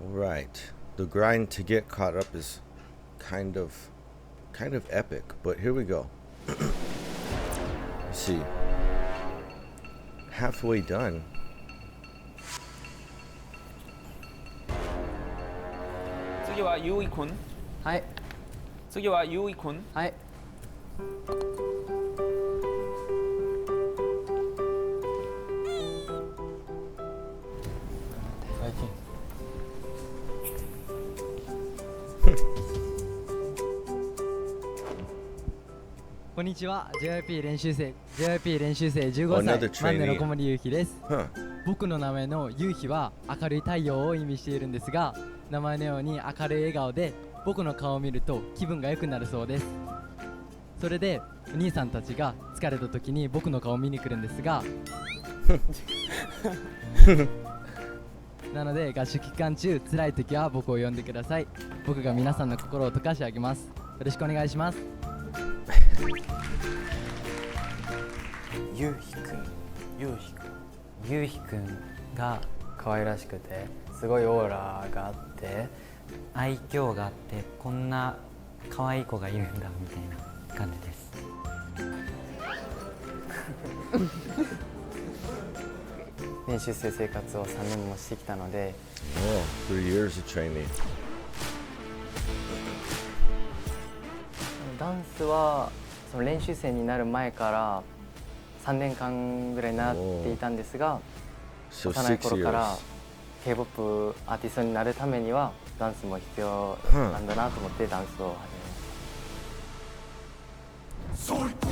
Alright. The grind to get caught up is kind of epic, but here we go. Let's see. Halfway done. Yui kun. Hi. Yui kun. Hi. Konnichiwa, JYP 練習生15歳、マンネの小森ゆうひです。僕の名前のゆうひは明るい太陽を意味しているんですが、名前のように明るい笑顔で僕の顔を見ると気分が良くなるそうです。それでお兄さんたちが疲れた時に僕の顔を見に来るんですがなので合宿期間中辛い時は僕を呼んでください。僕が皆さんの心を溶かしてあげます。よろしくお願いします。ゆうひくんが可愛らしくてすごいオーラがあって愛嬌があってこんな可愛い子がいるんだみたいな感じです。練習生生活を3年もしてきたので、3 years of training. ダンスはその練習生になる前から3年間ぐらい習っていたんですが、幼い頃から K-POP アーティストになるためにはダンスも必要なんだなと思ってダンスを始めました。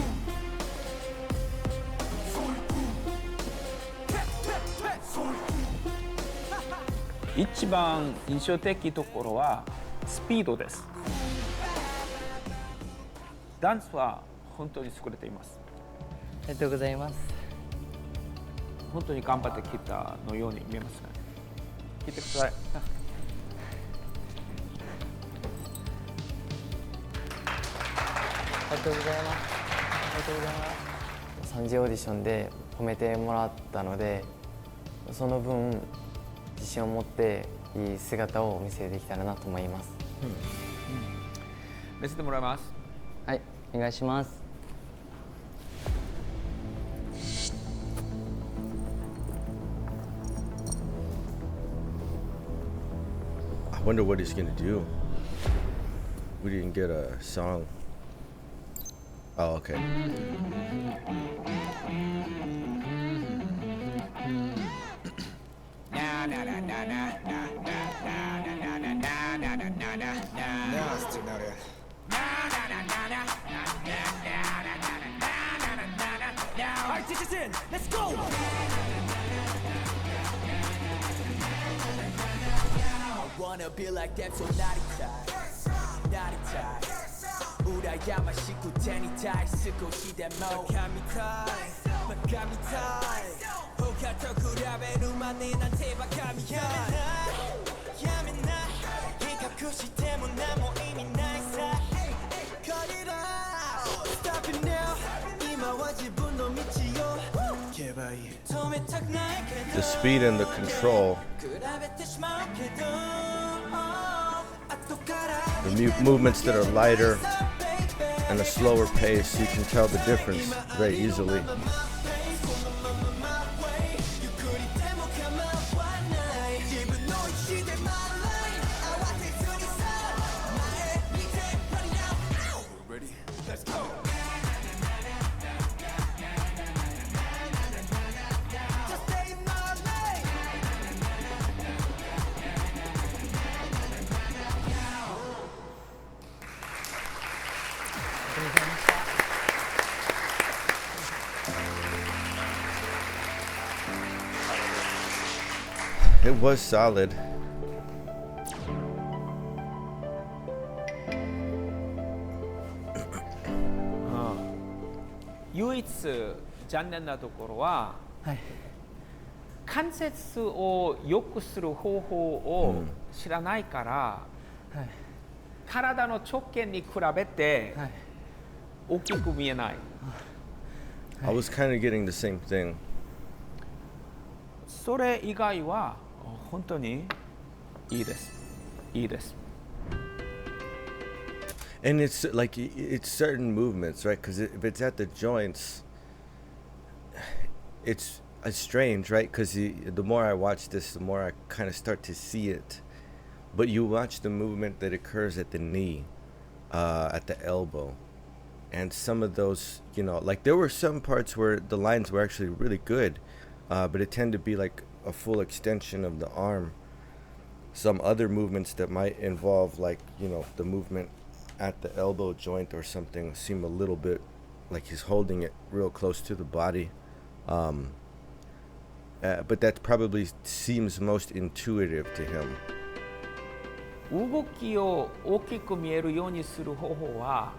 一番印象的なところはスピードです。ダンスは本当に優れています。ありがとうございます。本当に頑張ってきたのように見えますね。聞いてください。ありがとうございます。ありがとうございます。3次オーディションで褒めてもらったので、その分自信を持っていい姿をお見せできたらなと思います。見せてもらいます。はい、お願いします。I wonder what he's gonna do. We didn't get a song. Oh, okay. Let's go! Wanna be like them so naughty tie 우라야마 시구 제니 타이 쓰고 히데모 마카미 타이 호카토 쿠라베 루마네 난 테바카미야 야메나 히카쿠 시테모 나모 이미 나이사 거리라 Stop it now 이마와 지분노 미치요 The speed and the control, the movements that are lighter and a slower pace, you can tell the difference very easily. It was solid.唯一残念なところは、関節を良くする方法を知らないから、体の直径に比べて大きく見えない。I was kind of getting the same thing. それ以外は本当にいいです。いいです。 And it's like it's certain movements, right? Because if it's at the joints, it's strange, right? Because the more I watch this, the more I kind of start to see it. But you watch the movement that occurs at the knee, at the elbow, and some of those, you know, like there were some parts where the lines were actually really good, but it tended to be like a full extension of the arm. Some other movements that might involve, like, you know, the movement at the elbow joint or something seem a little bit like he's holding it real close to the body. But that probably seems most intuitive to him. 動きを大きく見えるようにする方法は、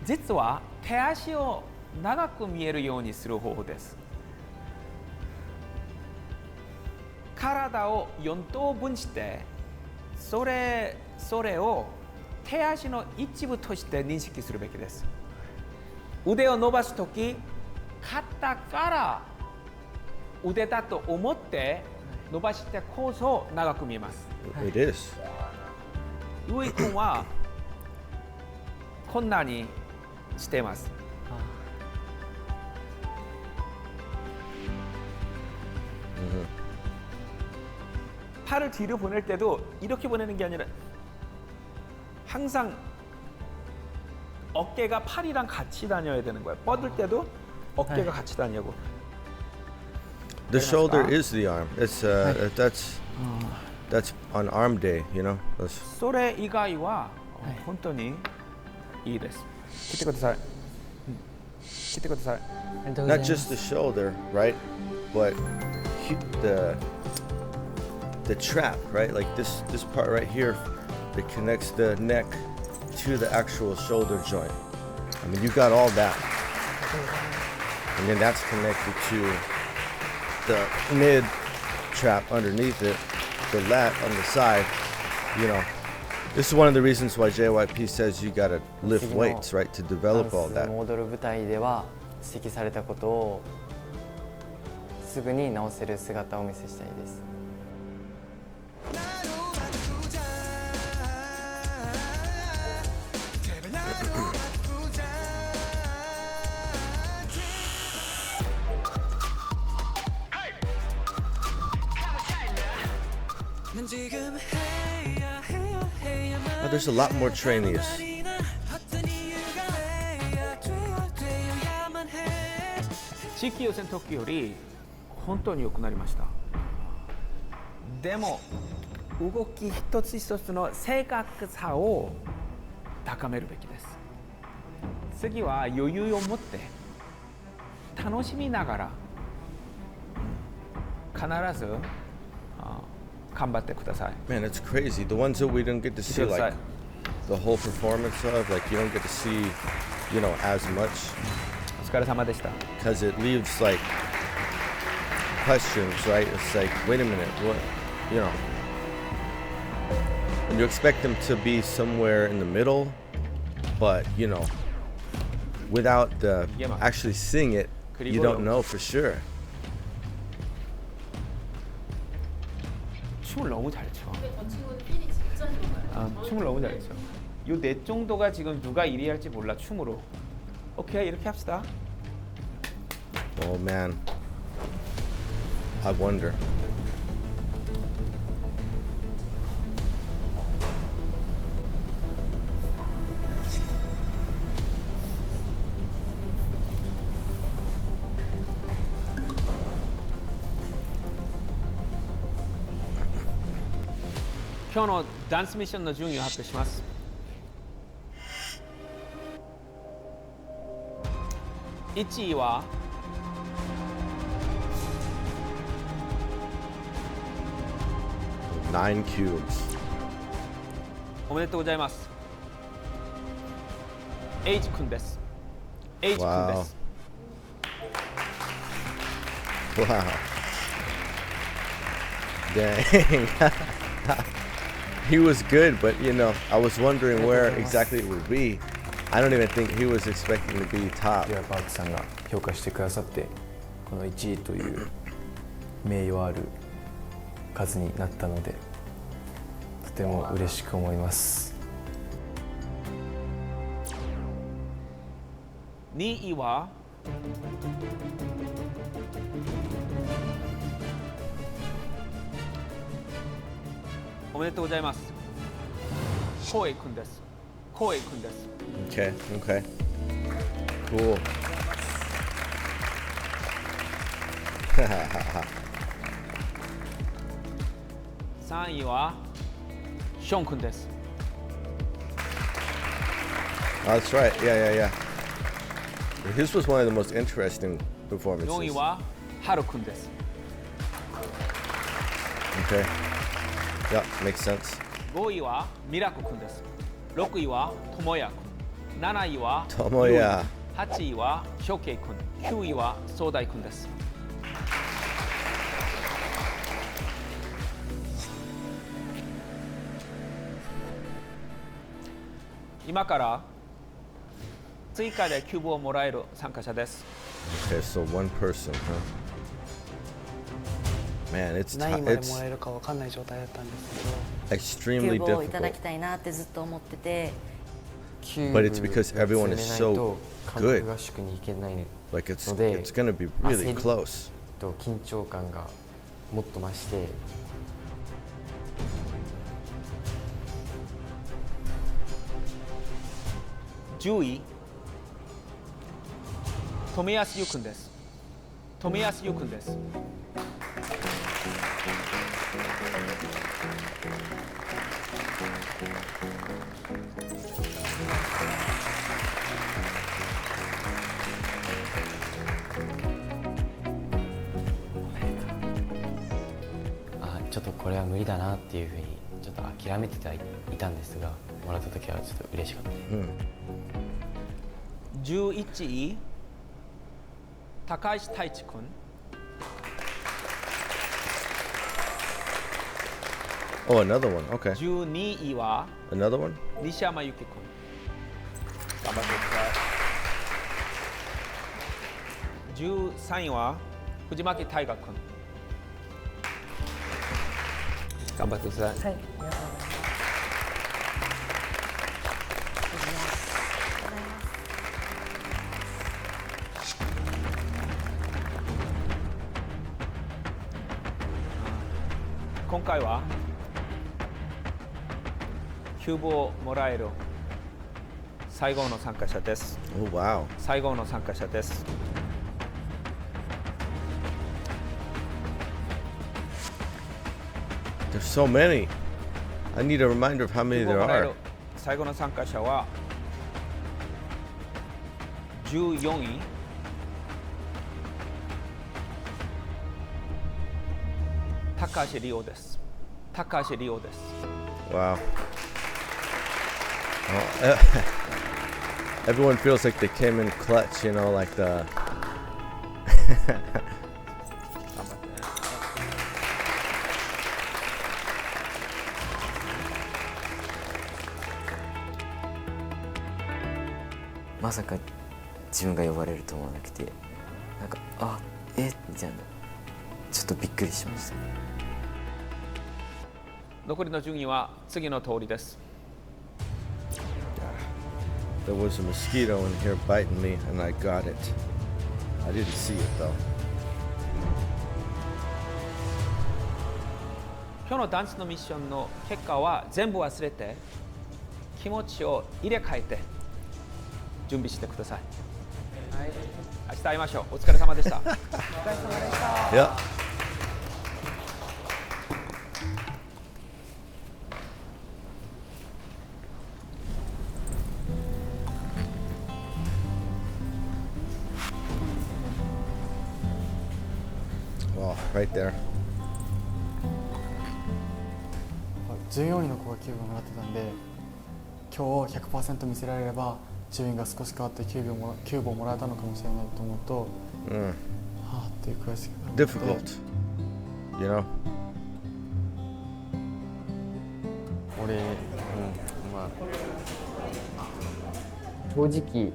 実は手足を長く見えるようにする方法です。体を4等分して、それを手足の一部として認識するべきです。腕を伸ばすとき、肩から腕だと思って伸ばしてこそ長く見えます。It is. ゆい君はこんなにしています。팔을 뒤로 보낼 때도 이렇게 보내는 게 아니라 항상 어깨가 팔이랑 같이 다녀야 되는 거예요. 뻗을 때도 어깨가 같이 다니고. The shoulder is the arm. It's that's on arm day, you know. それ以外は本当にいいです。来てください。来てください。 Not just the shoulder, right? But the trap, right? Like this part right here that connects the neck to the actual shoulder joint. I mean, you got all that. And then that's connected to the mid trap underneath it, the lat on the side. You know, this is one of the reasons why JYP says you gotta lift weights, right, to develop all that. モードル舞台では指摘されたことをすぐに直せる姿をお見せしたいです。There's a lot more trainees. 地域予選の時より本当に良くなりました。でも動き一つ一つの正確さを高めるべきです。次は余裕を持って楽しみながら必ず頑張ってください。 Man, it's crazy. The ones that we didn't get to see, like the whole performance of, like you don't get to see, you know, as much. お疲れ様でした。 Because it leaves like questions, right? It's like, wait a minute, what, you know? And you expect them to be somewhere in the middle, but you know, without the actually seeing it, you don't know for sure. 춤을 너무 잘 춰. 춤을 너무 잘 춰. 요 넷 정도가 지금 누가 1위 할지 몰라 춤으로. 오케이 이렇게 합시다. Oh man, I wonder. 오늘 댄스 미션の順位を発表します。1位は9 cubes. おめでとうございます。エイジ君です。エイジ君です。Wow. Dang. He was good, but you know, I was wondering where exactly it would be. I don't even think he was expecting to be top. ではパークさんが評価してくださって、この1位という名誉ある数になったのでとても嬉しく思います。2位はおめでとうございます。こうえいくんです。こうえいくんです。Okay, okay. Cool. 3位はションくんです。Oh, that's right. Yeah. His was one of the most interesting performances. 4位はハルくんです。Okay. Yeah, makes sense. 5位はミラクくんです。6位はともやくん。7位はともや。8位はしょけいくん。9位はそうだいくんです。今から追加でキューブをもらえる参加者です。Okay, so one person, huh? Man, it's 何位までもらえるかわかんない状態だったんですけど、 extremely キューブをいただ difficult. きたいなってずっと思ってて、 But it's because everyone is so good. 合宿に行けない Like it's ので it's gonna be really 焦り close. と緊張感がもっと増して10位富安ゆくんです。富安ゆくんです。ちょっとこれは無理だなっていうふうにちょっと諦めていたんですが、もらった時はちょっと嬉しかったです。11位高橋太一くん。Oh, another one. Okay. 12位は Another one? 西山由紀くん。頑張ってください。13位は藤巻大河くん。頑張ってください。はい、ありがとうございます。今回はキューブをもらえる最後の参加者です。Oh, wow. 最後の参加者です。There's so many. I need a reminder of how many キューブ there をもらえる are. 最後の参加者は14位高橋理央です。高橋理央です。 Wow. Well, everyone feels like they came in clutch, you know, like the. 頑張ってね。まさか自分が呼ばれると思わなくて、なんかみたいな、ちょっとびっくりしました。残りの順位は次の通りです。There was a mosquito in here biting me, and I got it. I didn't see it though. 今日のダンスのミッションの結果は全部忘れて気持ちを入れ替えて準備してください。はい、明日会いましょう。お疲れ様でした。お疲れ様でした。Yeah. Well, right there. 14位の子がキューブをもらってたんで、今日 100% 見せられれば順位が少し変わってキューブをもらえたのかもしれないと思うと、はあっていう悔しさが Difficult, you know. まあ正直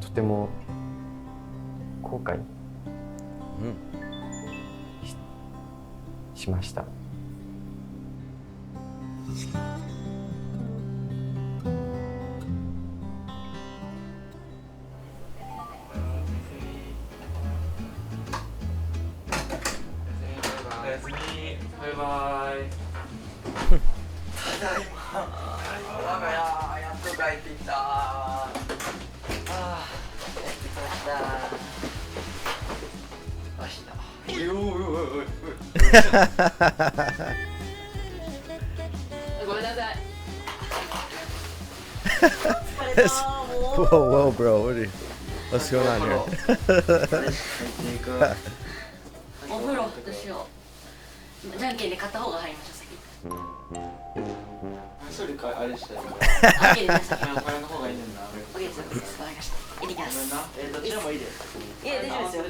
とても後悔しました。バイバイ。ただいま。我が家やっと帰ってきた。ああ、帰ってきました。よーごめんなさい。Whoa, whoa, bro. What's going on here? お風呂どうしよう。じゃんけんで勝った方が入りましょう先。一人かあれしたいから。あ、いいです。これの方がいいねんな。オッケーです。わかりました。行ってきます。どっちでもいいです。いや大丈夫ですよ。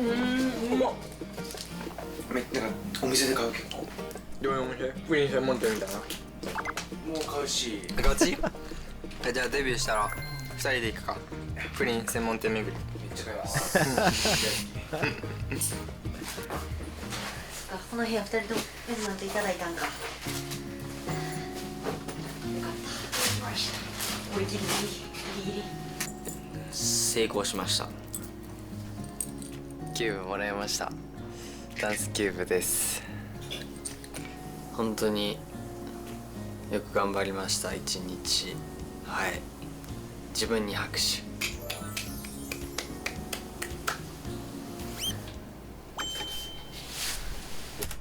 うまっ。なんかお店で買う結構。どういうお店？プリン専門店みたいな。もう買うし。ガチ？じゃあデビューしたら2人で行くか。プリン専門店巡り。めっちゃ買います。この部屋2人ともプレゼントいただいたんか。よかった。俺ギリギリ。成功しました。キューブもらいました。ダンスキューブです。本当によく頑張りました一日。はい、自分に拍手。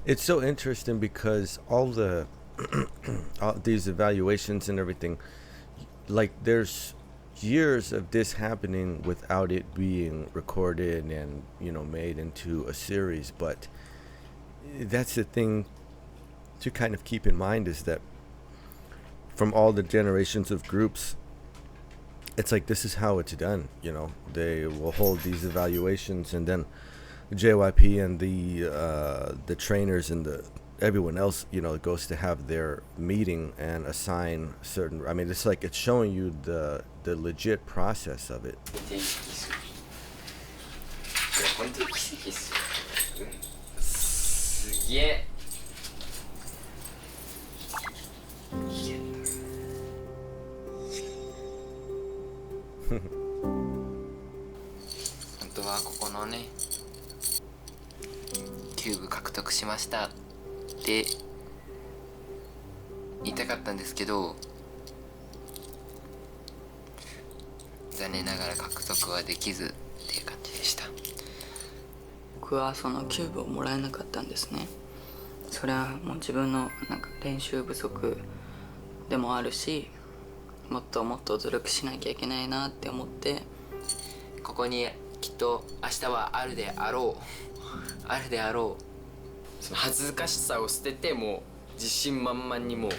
It's so interesting because all these evaluations and everything, like there's years of this happening without it being recorded and made into a series. But that's the thing to kind of keep in mind, is that from all the generations of groups, it's like this is how it's done. They will hold these evaluations, and then JYP and the trainers and everyone else, goes to have their meeting and assign certain. I mean, it's like it's showing you the legit process of it. 本当に奇跡っすよ。すげえ。本当はここのねキューブ獲得しましたって言いたかったんですけど、残念ながら獲得はできずっていう感じでした。僕はそのキューブをもらえなかったんですね。それはもう自分の練習不足でもあるし、もっともっと努力しなきゃいけないなって思って、ここにきっと明日はあるであろうその恥ずかしさを捨てて、もう自信満々にもう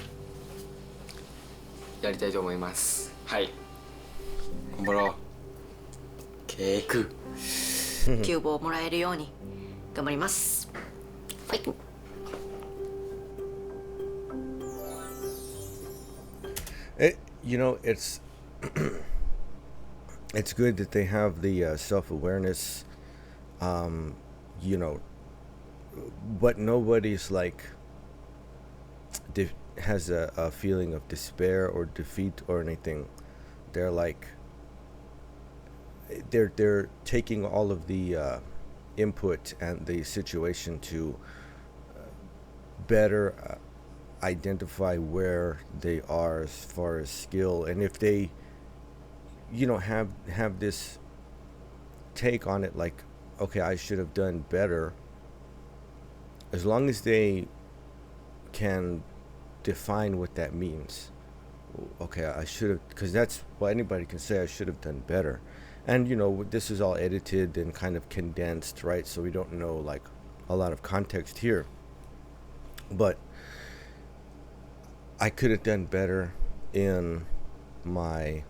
やりたいと思います。はい、頑張ろう。ケークキューブをもらえるように頑張ります。はい。It's it's good that they have the self-awareness, but nobody's like has a feeling of despair or defeat or anything. They're like they're taking all of the input and the situation to better identify where they are as far as skill, and if they have this take on it, like, okay, I should have done better, as long as they can define what that means. Okay, I should have, because that's what anybody can say, I should have done better. And this is all edited and kind of condensed, right? So we don't know like a lot of context here, but I could have done better in my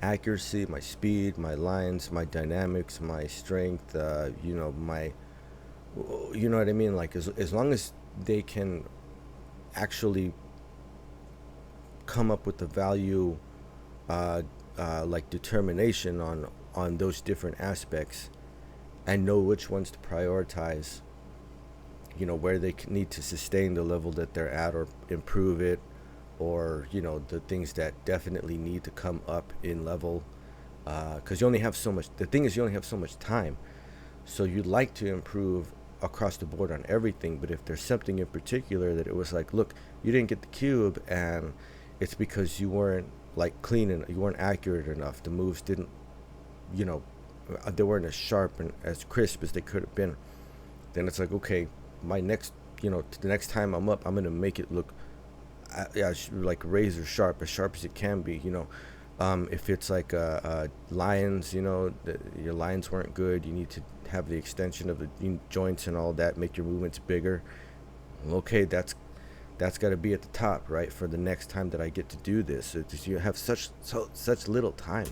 accuracy, my speed, my lines, my dynamics, my strength, you know, you know what I mean? Like as long as they can actually come up with the value, like determination on those different aspects, and know which ones to prioritize, you know, where they need to sustain the level that they're at or improve it, or, you know, the things that definitely need to come up in level, because you only have so much. The thing is, you only have so much time, so you'd like to improve across the board on everything. But if there's something in particular that it was like, look, you didn't get the cube, and it's because you weren't like clean and you weren't accurate enough. The moves didn't, you know, they weren't as sharp and as crisp as they could have been. Then it's like, okay, my next, you know, the next time I'm up, I'm gonna make it look like razor sharp as it can be, you know. If it's like lines, you know, your lines weren't good, you need to have the extension of the joints and all that, make your movements bigger. Okay, that's got to be at the top, right, for the next time that I get to do this. It's, you have such little time.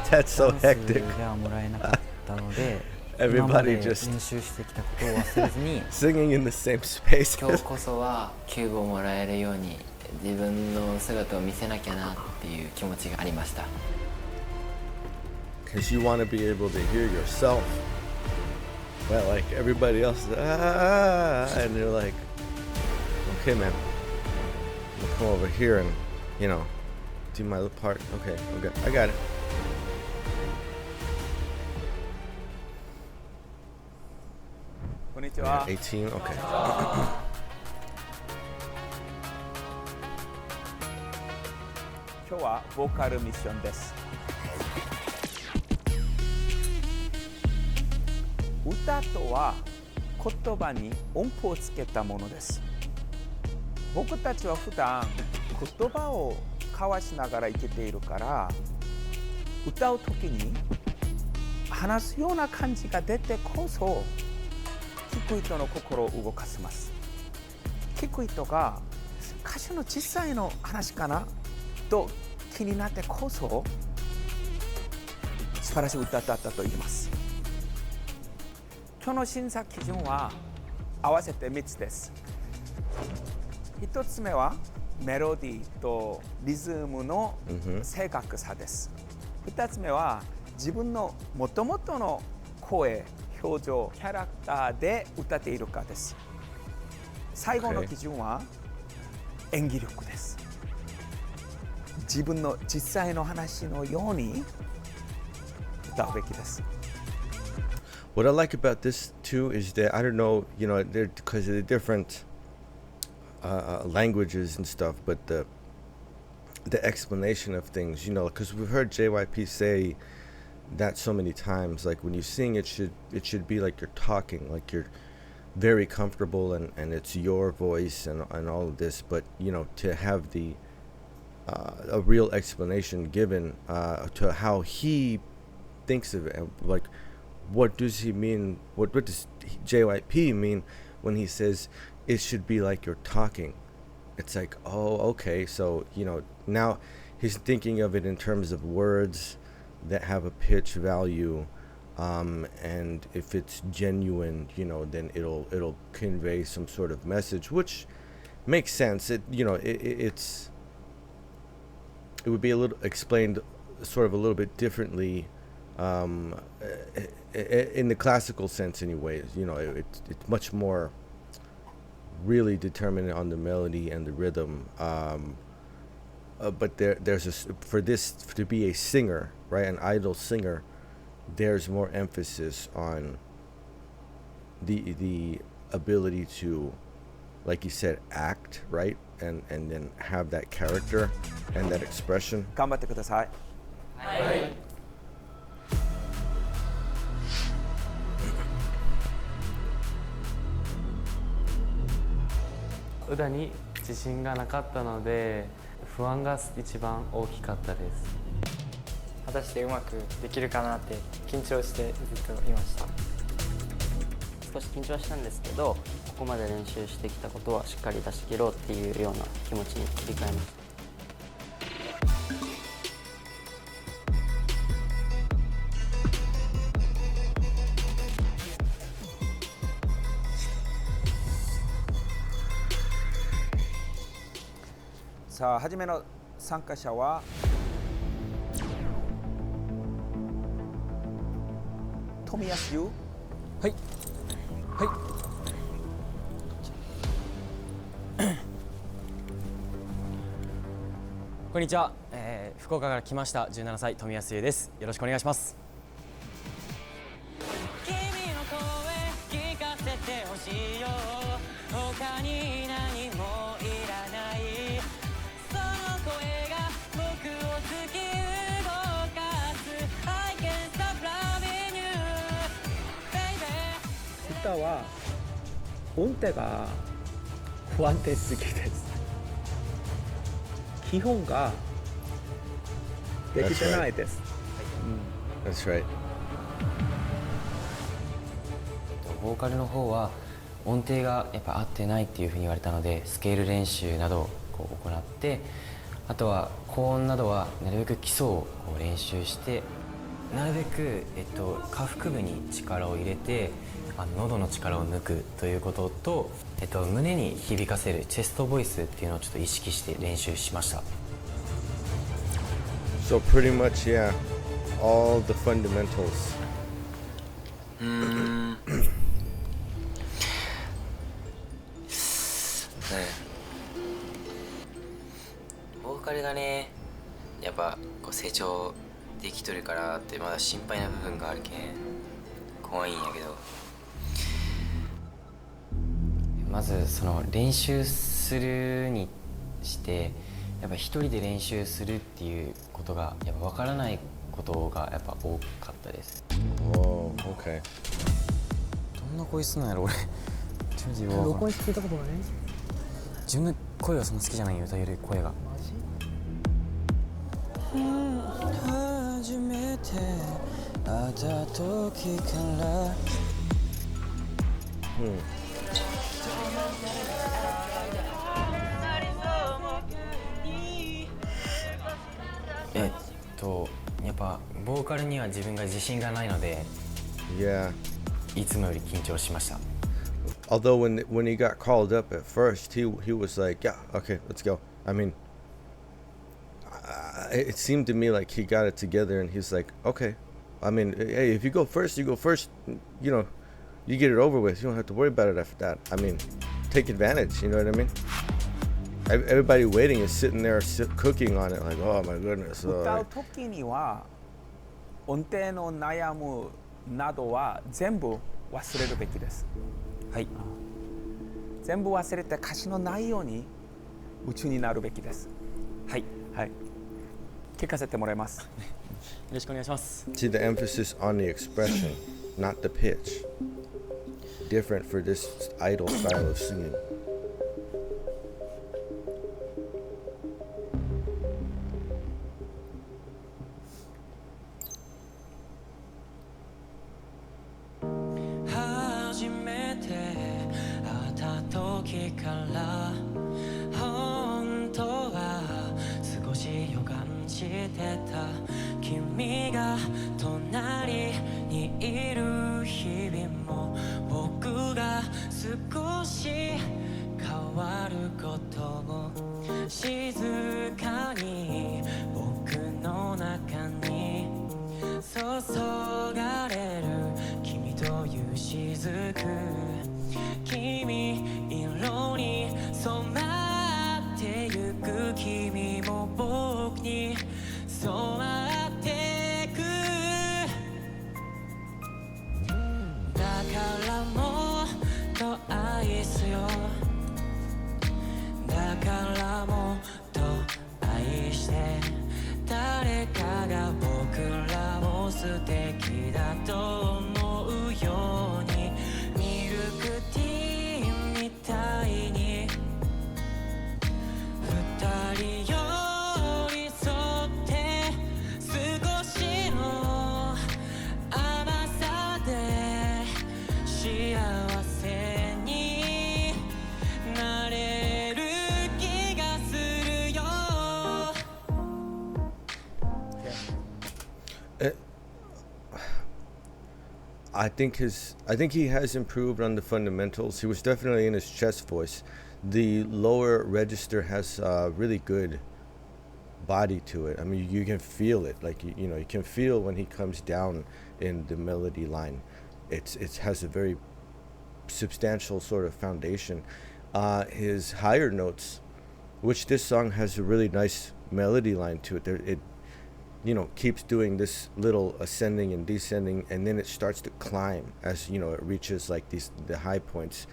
That's so hectic. Everybody just singing in the same space. 今日こそはキューブをもらえるように自分の姿を見せなきゃなっていう気持ちがありました。Because you want to be able to hear yourself. Well, like everybody else, and you're like, okay, man, I'm gonna come over here and, you know, do my little part. Okay, I got it. konnichiwa. 18, okay. 今日はボーカルミッションです。歌とは言葉に音符をつけたものです。僕たちは普段言葉を交わしながら生きているから、歌う時に話すような感じが出てこそ聞く人の心を動かせます。聞く人が歌手の小さいの話かなと気になってこそ素晴らしい歌だったと言います。今日の審査基準は合わせて3つです。1つ目はメロディーとリズムの正確さです。2つ目は自分の元々の声、表情、キャラクターで歌っているかです。最後の基準は演技力です。自分の実際の話のように歌うべきです。What I like about this too is that, I don't know, you know, because of the different languages and stuff, but the explanation of things, you know, because we've heard JYP say that so many times, like when you sing, it should be like you're talking, like you're very comfortable and it's your voice and all of this, but you know, to have the a real explanation given to how he thinks of it, and like what does he mean, what does JYP mean when he says it should be like you're talking? It's like, oh, okay, so you know, now he's thinking of it in terms of words that have a pitch value, and if it's genuine, you know, then it'll convey some sort of message, which makes sense. It, you know, it would be a little explained sort of a little bit differently in the classical sense anyways. You know, it's much more really determined on the melody and the rhythm, but there's for this to be a singer, right, an idol singer, there's more emphasis on the ability to, like you said, act, right, and then have that character and that expression. 頑張ってください。はい。歌に自信がなかったので不安が一番大きかったです。果たしてうまくできるかなって緊張してずっといました。少し緊張したんですけど、ここまで練習してきたことはしっかり出し切ろうっていうような気持ちに切り替えました。さあ初めの参加者は富安優。はいはいこんにちは、福岡から来ました17歳富安優です。よろしくお願いします。君の声聞かせてほしいよ、他に何もいらない、その声が僕を突き動かす I can't stop loving you baby。 歌は音程が不安定すぎです。基本ができてないです。That's right. ボーカルの方は音程がやっぱ合ってないっていうふうに言われたので、スケール練習などをこう行って、あとは高音などはなるべく基礎をこう練習して、なるべく、下腹部に力を入れて喉の力を抜くということと、胸に響かせるチェストボイスっていうのをちょっと意識して練習しました。 So pretty much, yeah, all the fundamentals. ボーカルがね、やっぱこう成長できとるからってまだ心配な部分があるけん怖いんやけど、まずその練習するにしてやっぱ一人で練習するっていうことがやっぱ分からないことがやっぱ多かったです。おー、OK。どんな声すんのやろ俺。録音して聞いたことない？自分の声はそんな好きじゃないよ、歌える声が。初めて会った時からやっぱボーカルには自分が自信がないので、いつもより緊張しました。Although when he got called up at first, he was like, yeah, okay, let's go. I mean, it seemed to me like he got it together and he's like, okay. I mean, hey, if you go first, you go first. You know, you get it over with. You don't have to worry about it after that. I mean, take advantage. You know what I mean? Everybody waiting is sitting there cooking on it like, oh my goodness. 歌う時には音程の悩むなどは全部忘れるべきです。はい。全部忘れて歌詞の内容に夢中になるべきです。はい。はい。聞かせてもらいます。よろしくお願いします。See, the emphasis on the expression, not the pitch. Different for this idol style of singing. I think he has improved on the fundamentals. He was definitely in his chest voice. The lower register has really good body to it. I mean, you can feel it. Like you can feel when he comes down in the melody line. It has a very substantial sort of foundation. His higher notes, which this song has a really nice melody line to it. It keeps doing this little ascending and descending, and then it starts to climb as it reaches like the high points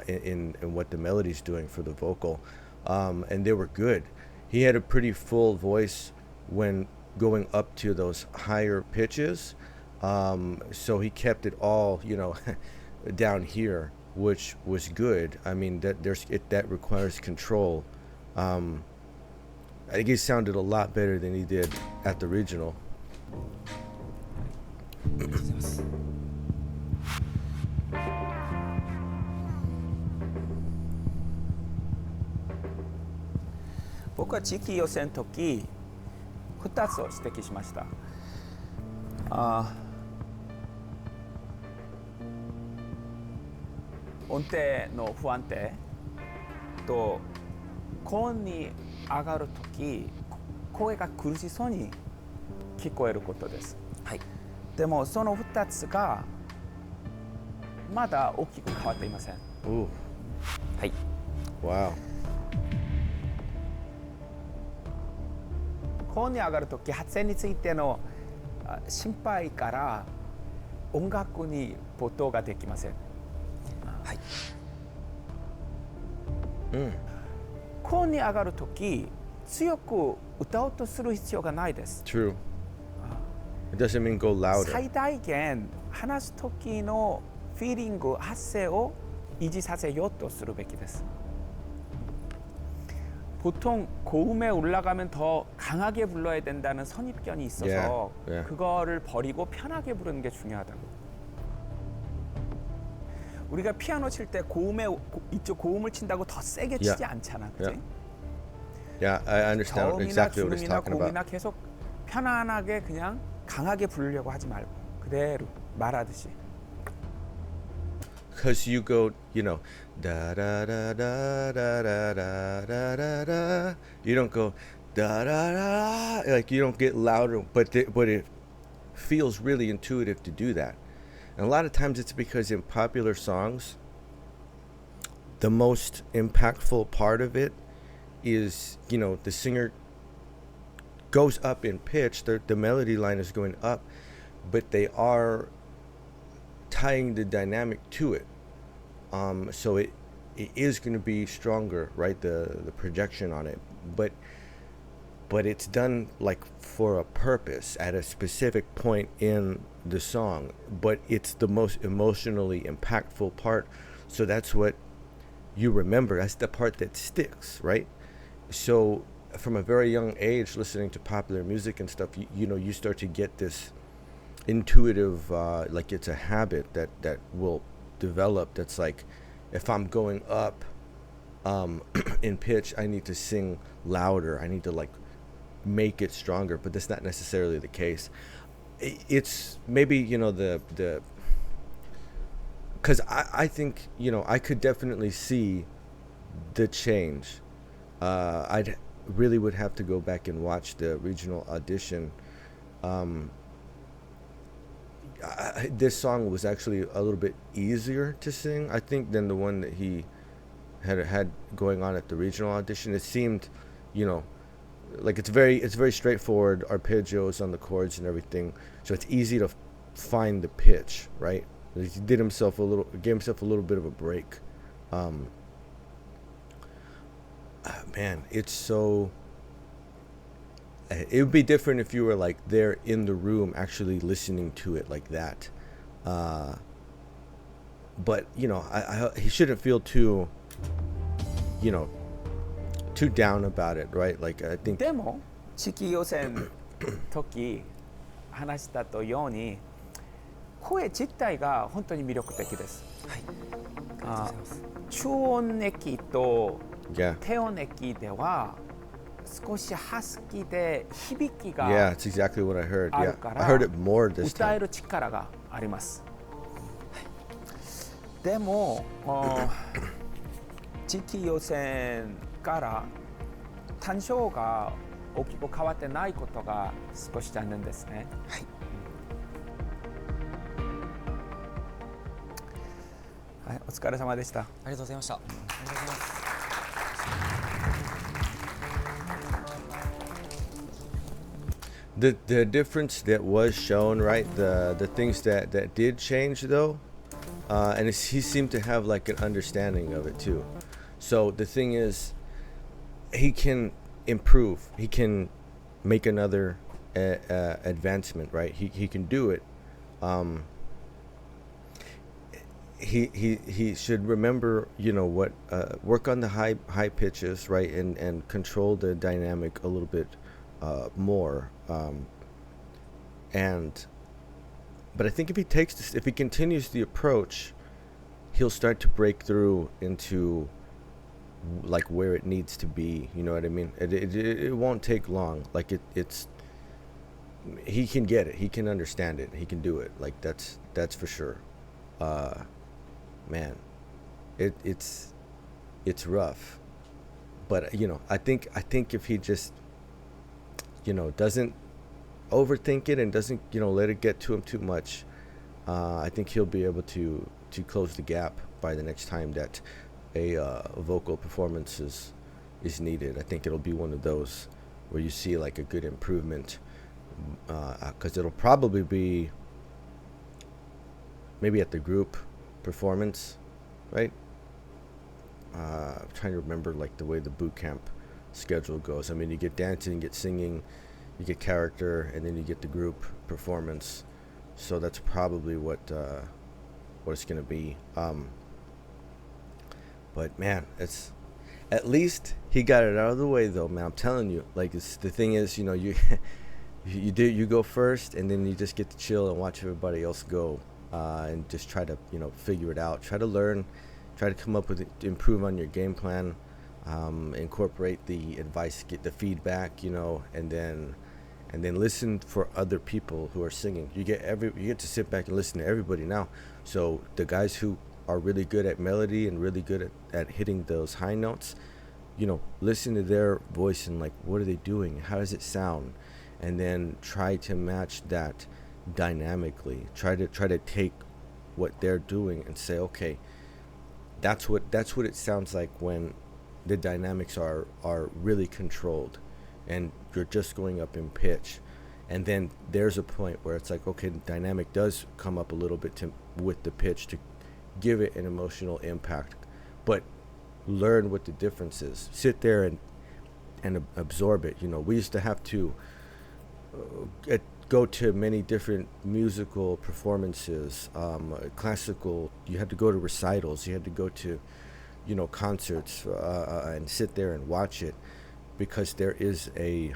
in what the melody's doing for the vocal, and they were good. He had a pretty full voice when going up to those higher pitches, so he kept it all down here, which was good. I mean that requires control. I think he sounded a lot better than he did at the regional. 僕は地域予選の時2つを指摘しました。音程の不安定と高音に上がるとき声が苦しそうに聞こえることです、はい、でもその2つがまだ大きく変わっていません。はい。Wow。高音に上がるとき発声についての心配から音楽に没頭ができません。はい。高音に上がるとき強く歌おうとする必要がないです。True. It doesn't mean go louder. 最大限話すときのフィーリング、発声を維持させようとするべきです。보통 고음에 올라가면 더 강하게 불러야 된다는 선입견이 있어서 그거를 버리고 편하게 부르는 게 중요하다고. 우리가 피아노 칠 때 고음에 이쪽 고음을 친다고 더 세게 치지 않잖아, 그렇지? Yeah, I understand exactly what he's talking about. 고음이나 계속 편안하게 그냥 강하게 부르려고 하지 말고 그대로 말하듯이. Because you go, da da da da da da da da da. You don't go da da da. Like you don't get louder, but it feels really intuitive to do that. And a lot of times it's because in popular songs, the most impactful part of it is, the singer goes up in pitch. The melody line is going up, but they are tying the dynamic to it, so it is going to be stronger, right? The projection on it, but it's done like for a purpose at a specific point in the song. But it's the most emotionally impactful part, so that's what you remember. That's the part that sticks, right? So from a very young age, listening to popular music and stuff, you start to get this intuitive, like it's a habit that will develop. That's like, if I'm going up in pitch, I need to sing louder. I need to like make it stronger, but that's not necessarily the case. It's maybe the because I think I could definitely see the change. I'd really would have to go back and watch the regional audition. This song was actually a little bit easier to sing, I think, than the one that he had going on at the regional audition. It seemed, like it's very straightforward arpeggios on the chords and everything, so it's easy to find the pitch, right? He gave himself a little bit of a break. Man, it's so. It would be different if you were like there in the room actually listening to it like that. But he shouldn't feel too down about it, right? Like I think. でも地域予選の時話したとように声自体が本当に魅力的です。はい。中音域と低音域では。少しハスキーで響きが Yeah, it's exactly what I heard. Yeah, I heard it more this time. 歌える力があります。でも次期予選から単勝が大きく変わってないことが少し残念ですね。はい。はい、お疲れ様でした。ありがとうございました。ありがとうございます。The difference that was shown, right? The things that did change though, and he seemed to have like an understanding of it too. So the thing is, he can improve. He can make another advancement, right? He can do it. He should remember, you know what, work on the high pitches, right, and control the dynamic a little bit more. But I think if he continues the approach, he'll start to break through into like where it needs to be. You know what I mean? It won't take long. Like he can get it. He can understand it. He can do it. Like that's for sure. Man, it's rough. But you know, I think if he just, you know, doesn't overthink it and doesn't, you know, let it get to him too much, I think he'll be able to close the gap by the next time that a vocal performance is needed. I think it'll be one of those where you see like a good improvement, because it'll probably be maybe at the group performance, right? I'm trying to remember like the way the boot camp schedule goes. I mean, you get dancing, you get singing, you get character, and then you get the group performance. So that's probably what it's gonna be. But man, it's at least he got it out of the way though, man. I'm telling you, like the thing is, you know, you go first, and then you just get to chill and watch everybody else go, and just try to, you know, figure it out, try to learn, try to come up with improve on your game plan, incorporate the advice, get the feedback, you know, and then listen for other people who are singing. You get to sit back and listen to everybody now. So the guys who are really good at melody and really good at hitting those high notes, you know, listen to their voice and like, what are they doing? How does it sound? And then try to match that dynamically. Try to take what they're doing and say, okay, that's what it sounds like when the dynamics are really controlled and you're just going up in pitch. And then there's a point where it's like, okay, the dynamic does come up a little bit with the pitch to give it an emotional impact, but learn what the difference is. Sit there and absorb it. You know, we used to have to go to many different musical performances, classical. You had to go to recitals. You had to go to, you know, concerts, and sit there and watch it, because there is they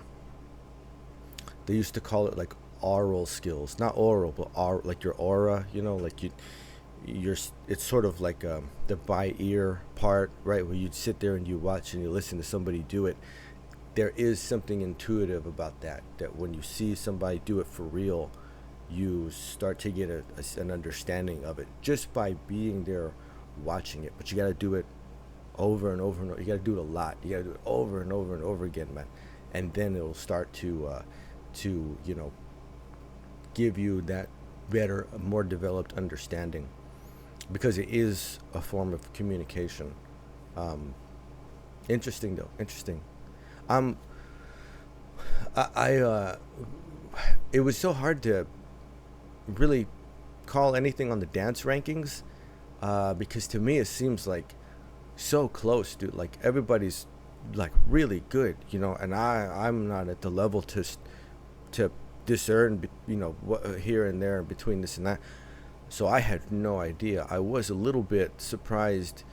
used to call it like oral skills, not oral, but like your aura, you know, like it's sort of like the by ear part, right, where you'd sit there and you watch and you listen to somebody do it. There is something intuitive about that when you see somebody do it for real, you start to get an understanding of it just by being there watching it. But you got to do it over and over and over. You got to do it a lot. You got to do it over and over and over again, man. And then it'll start to you know, give you that better, more developed understanding, because it is a form of communication. Interesting though, interesting. It was so hard to really call anything on the dance rankings, because to me it seems like so close, dude. Like everybody's like really good, you know, and I'm not at the level to discern, you know, what here and there between this and that. So I had no idea. I was a little bit surprised,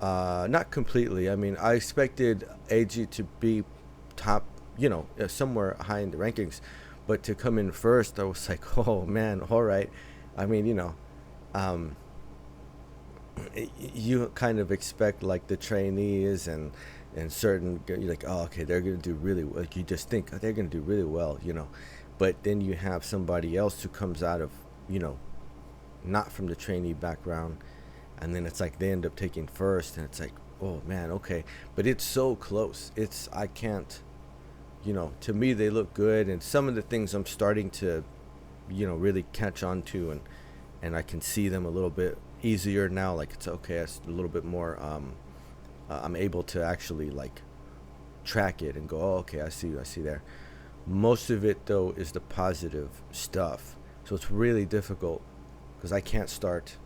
not completely. I mean, I expected AG to be top, you know, somewhere high in the rankings, but to come in first, I was like, oh man, all right. I mean, you know, you kind of expect like the trainees and certain, you're like, oh, okay, they're gonna do really well. Like you just think they're gonna do really well, you know, but then you have somebody else who comes out of, you know, not from the trainee background, and then it's like they end up taking first, and it's like, oh man, okay, but it's so close. I can't, to me they look good, and some of the things I'm starting to, really catch on to, and I can see them a little bit easier now. Like it's okay, it's a little bit more. I'm able to actually like track it and go, oh, okay, I see there. Most of it though is the positive stuff, so it's really difficult because I can't start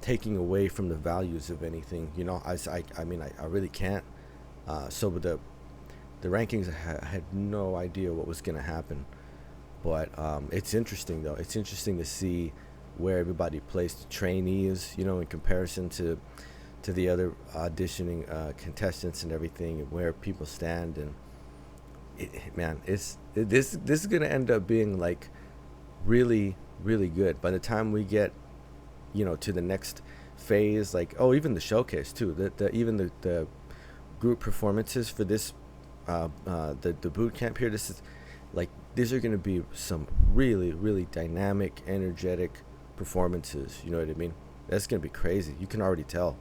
taking away from the values of anything. I mean I really can't. So with the rankings, I had no idea what was gonna happen, but it's interesting though. It's interesting to see where everybody placed the trainees, in comparison to the other auditioning contestants and everything, and where people stand. And this is gonna end up being like really, really good by the time we get to the next phase. Like, oh, even the showcase too, even the group performances for this the boot camp here, this is like, these are going to be some really, really dynamic, energetic performances. You know what I mean? That's going to be crazy. You can already tell.